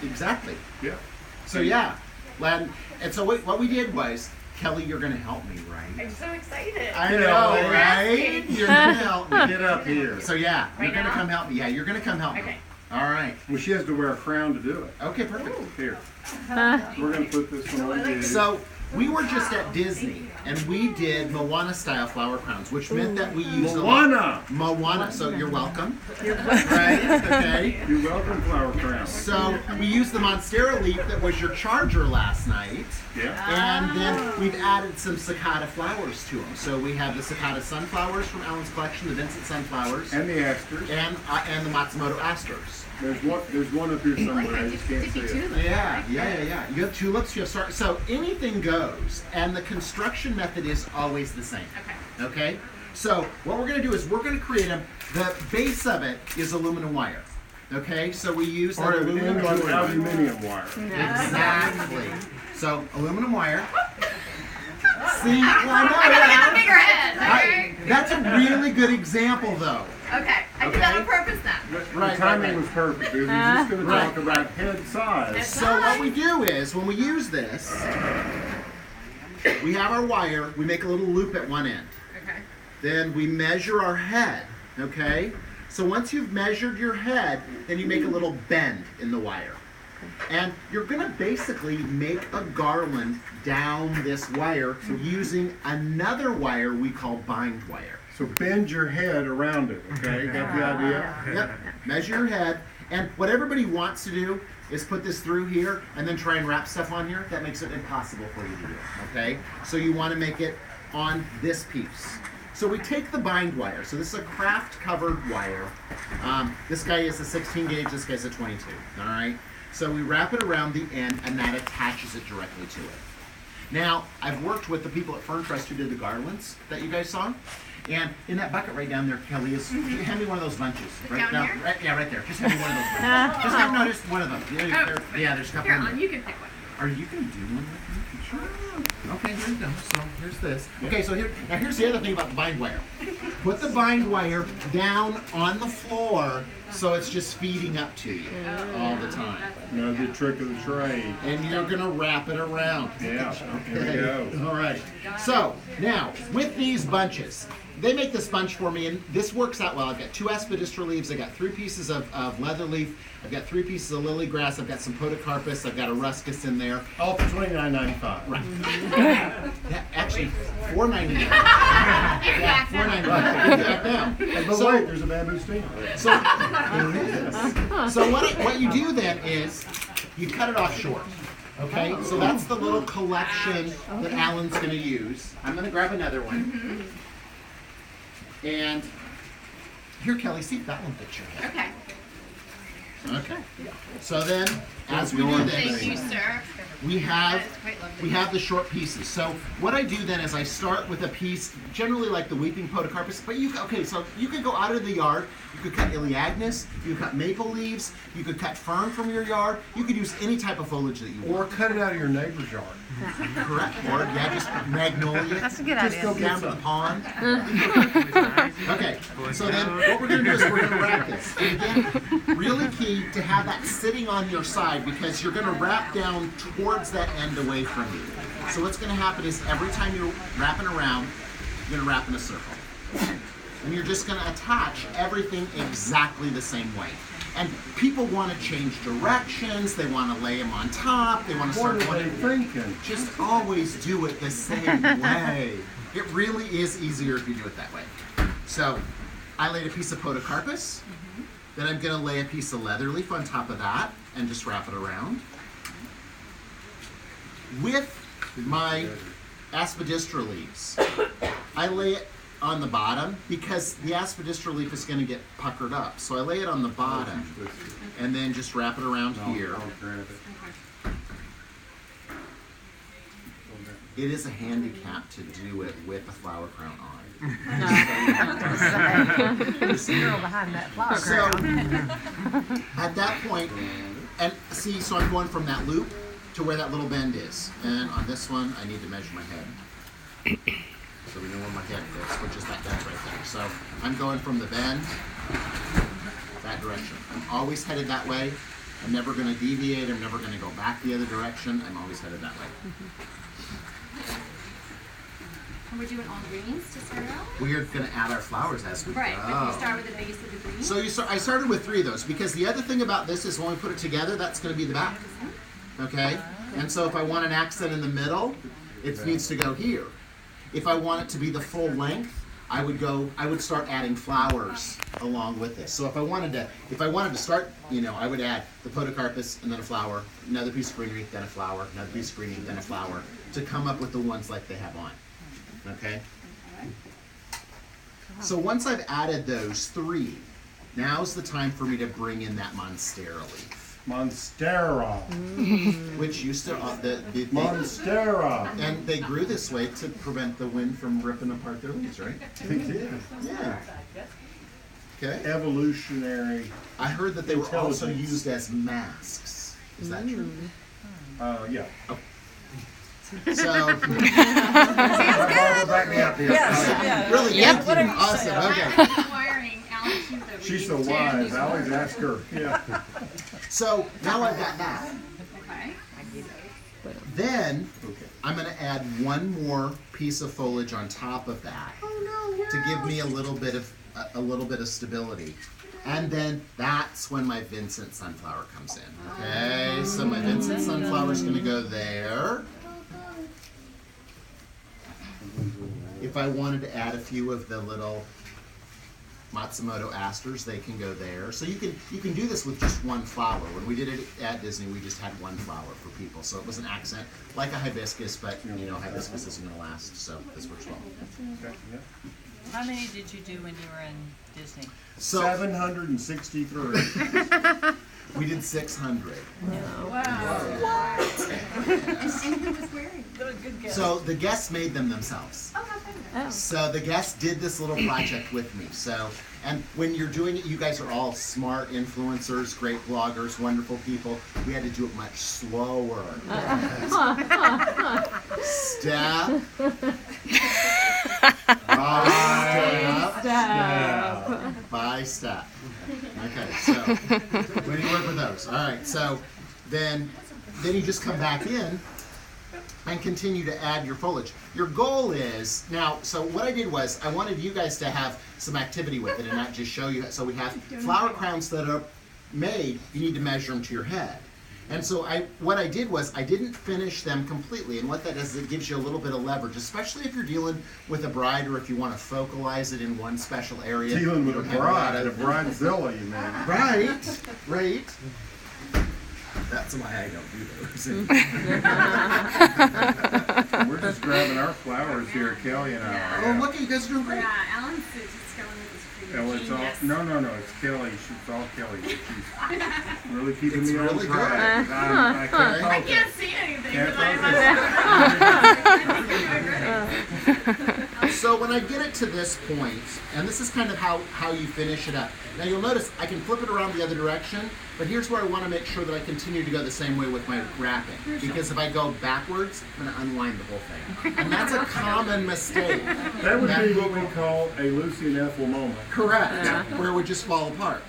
exactly. Yeah. So yeah, and so what we did was, Kelly, you're going to help me, right? I'm so excited. I know, right? You're going to help me. Get up here. So yeah, Right you're going to now? come help me. Yeah, you're going to come help me. Okay. All right. Well, she has to wear a crown to do it. Okay, perfect. Here. We're going to put this one on you. So we were just at Disney, and we did Moana-style flower crowns, which meant that we used Moana. So you're welcome. Right? Okay. You're welcome, flower crown. So we used the Monstera leaf that was your charger last night. Yeah. And then we've added some cicada flowers to them. So we have the cicada sunflowers from Alan's collection, the Vincent sunflowers, And the asters. and the Matsumoto asters. There's one up here somewhere. I just can't see it. Yeah. You have tulips, you have so anything goes, and the construction method is always the same. Okay? So what we're going to do is we're going to create them. The base of it is aluminum wire. Okay? So we use that aluminum wire. Aluminium wire. Exactly. So aluminum wire. See, I'm gonna get a bigger head. Okay. that's a really good example, though. Okay. I did that on purpose then. The timing was perfect. We were just going to talk about head size. So what we do is, when we use this, we have our wire, we make a little loop at one end. Okay. Then we measure our head, okay? So once you've measured your head, then you make a little bend in the wire. And you're gonna basically make a garland down this wire using another wire we call bind wire. So bend your head around it, okay? Got the idea? Yep, measure your head. And what everybody wants to do is put this through here and then try and wrap stuff on here. That makes it impossible for you to do, okay? So you wanna make it on this piece. So we take the bind wire. So this is a craft covered wire. This guy is a 16 gauge, this guy's a 22, all right? So we wrap it around the end and that attaches it directly to it. Now, I've worked with the people at Fern Trust who did the garlands that you guys saw. And in that bucket right down there, Kelly, hand me one of those bunches. Right Down here? Right there. Just hand me one of those bunches. Just have noticed one of them. Yeah, there's a couple Here, in there. you can pick one. Are you going to do one with me? Sure. Okay, here we go. So here's this. Okay, so here's the other thing about the bind wire. Put the bind wire down on the floor so it's just feeding up to you all the time. Another trick of the trade. And you're going to wrap it around. Yeah, here we go. All right. So now, with these bunches, they make this bunch for me, and this works out well. I've got 2 aspidistra leaves. I've got 3 pieces of leather leaf. I've got 3 pieces of lily grass. I've got some podocarpus. I've got a ruscus in there. All for $29.95. Right. Yeah, actually, $4.99. Yeah, $4.99. But wait, there's a bamboo stem. So what you do then is you cut it off short. Okay, so that's the little collection that Alan's going to use. I'm going to grab another one. And here, Kelly, see if that one fits your head. Okay. Okay. So then, as we do this, Thank you, sir. we have That's quite lovely. the short pieces. So what I do then is I start with a piece, generally like the weeping podocarpus, but so you could go out of the yard, you could cut iliagnus, you could cut maple leaves, you could cut fern from your yard, you could use any type of foliage that you want. Or cut it out of your neighbor's yard. Correct, or just magnolia. That's a good Just idea. go down to the pond. Okay, so then what we're going to do is we're going to wrap this. And again, really key to have that sitting on your side because you're going to wrap down towards that end away from you. So what's going to happen is every time you're wrapping around, you're going to wrap in a circle. And you're just going to attach everything exactly the same way. And people want to change directions, they want to lay them on top, they want to start What are they thinking? Just always do it the same way. It really is easier if you do it that way. So I laid a piece of podocarpus, then I'm going to lay a piece of leather leaf on top of that and just wrap it around. With my aspidistra leaves, I lay it on the bottom because the aspidistra leaf is going to get puckered up. So I lay it on the bottom and then just wrap it around here. It is a handicap to do it with a flower crown on. There's a girl behind that flower So crown. at that point, and see, so I'm going from that loop to where that little bend is. And on this one, I need to measure my head. So we know where my head fits, which is that bend right there. So I'm going from the bend that direction. I'm always headed that way. I'm never going to deviate. I'm never going to go back the other direction. I'm always headed that way. And we're doing all greens to start out? We're going to add our flowers as we Right, go. but you start with the base of the green? So I started with 3 of those because the other thing about this is when we put it together, that's going to be the back. Okay? And so if I want an accent in the middle, it needs to go here. If I want it to be the full length, I would start adding flowers along with this. So if I wanted to start, I would add the podocarpus and then a flower, another piece of greenery, then a flower, another piece of greenery, then a flower, to come up with the ones like they have on. Okay? So once I've added those 3, now's the time for me to bring in that monstera leaf. Monstera. Which used to, Monstera. and they grew this way to prevent the wind from ripping apart their leaves, right? They did. Yeah. Okay. Evolutionary. I heard that they were also Intelligence. used as masks. Is that true? Yeah. So, Barbara, back me up here. Yes. really, Yep. thank you. Awesome. Okay. I'm wiring Alan's shoes over She's these so two. wise. I always ask her. Yeah. So now I've got that. Okay. Then Okay. I'm going to add one more piece of foliage on top of that to give me a little bit of stability. And then that's when my Vincent sunflower comes in. Okay, so my Vincent sunflower is going to go there. If I wanted to add a few of the little Matsumoto asters, they can go there. So you can do this with just one flower. When we did it at Disney, we just had one flower for people. So it was an accent, like a hibiscus, but hibiscus isn't going to last, so this works well. Okay, yeah. How many did you do when you were in Disney? So 763. we did 600. Wow. And who was wearing? Good guess. So the guests made them themselves. Oh, how fun. So the guests did this little project with me. So, and when you're doing it, you guys are all smart influencers, great bloggers, wonderful people. We had to do it much slower. Step by step. Okay, so when you work with those, all right. So then you just come back in and continue to add your foliage. Your goal is, now, so what I did was, I wanted you guys to have some activity with it and not just show you. So we have flower crowns that are made, you need to measure them to your head. And so what I did was, I didn't finish them completely, and what that does is it gives you a little bit of leverage, especially if you're dealing with a bride or if you want to focalize it in one special area. Dealing with You a don't have lot bride, a of- bridezilla, you mean. Right. That's why I don't do those. We're just grabbing our flowers here, Kelly and I. Oh, Look, you guys are doing great. Yeah, Alan's just going with his creative No, it's all, genius. no, it's Kelly. It's all Kelly. She's really keeping It's me on really track. good. I I can't can't see anything. Can't Because So when I get it to this point, and this is kind of how you finish it up. Now you'll notice I can flip it around the other direction, but here's where I want to make sure that I continue to go the same way with my wrapping. Because if I go backwards, I'm going to unwind the whole thing. And that's a common mistake. That would be what we call a Lucy and Ethel moment. Correct. Where it would just fall apart.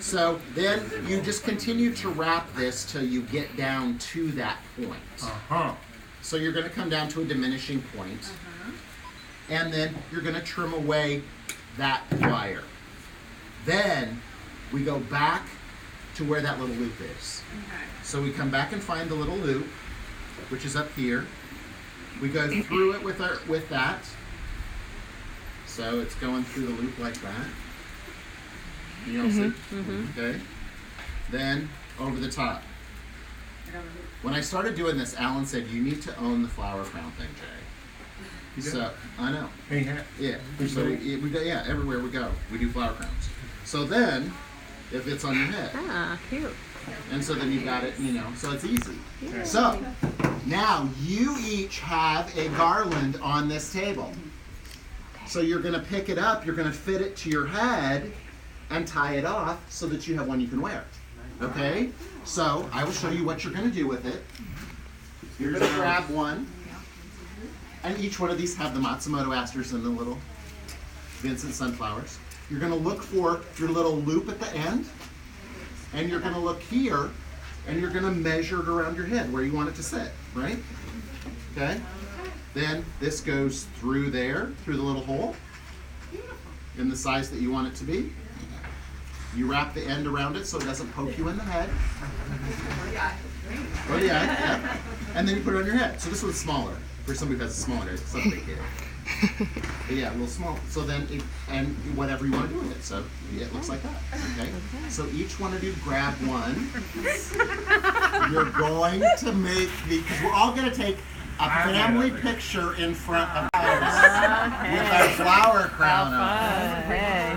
So then you just continue to wrap this till you get down to that point. Uh-huh. So you're going to come down to a diminishing point, and then you're going to trim away that wire. Then we go back to where that little loop is. So we come back and find the little loop, which is up here. We go through it with that. So it's going through the loop like that. You all see? Okay. Then over the top. When I started doing this, Alan said, "You need to own the flower crown thing, Jay." You did? So I know. Hey, Yeah. So we go, yeah, everywhere we go, we do flower crowns. So then, if it's on your head, Ah, cute. and so then you got it, so it's easy. So now you each have a garland on this table. So you're going to pick it up, you're going to fit it to your head, and tie it off so that you have one you can wear. Okay? So I will show you what you're going to do with it. You're going to grab one, and each one of these have the Matsumoto asters and the little Vincent sunflowers. You're going to look for your little loop at the end, and you're gonna look here, and you're gonna measure it around your head where you want it to sit, right? Okay? Then this goes through there, through the little hole, in the size that you want it to be. You wrap the end around it so it doesn't poke you in the head. Oh yeah. And then you put it on your head. So this one's smaller. For somebody who has a smaller head, it's not a big head. But yeah, a little small. So then, and whatever you want to do with it. So yeah, it looks like that. Okay. So each one of you grab one. You're going to make because we're all going to take a family picture in front of ours with our flower crown on. Hey.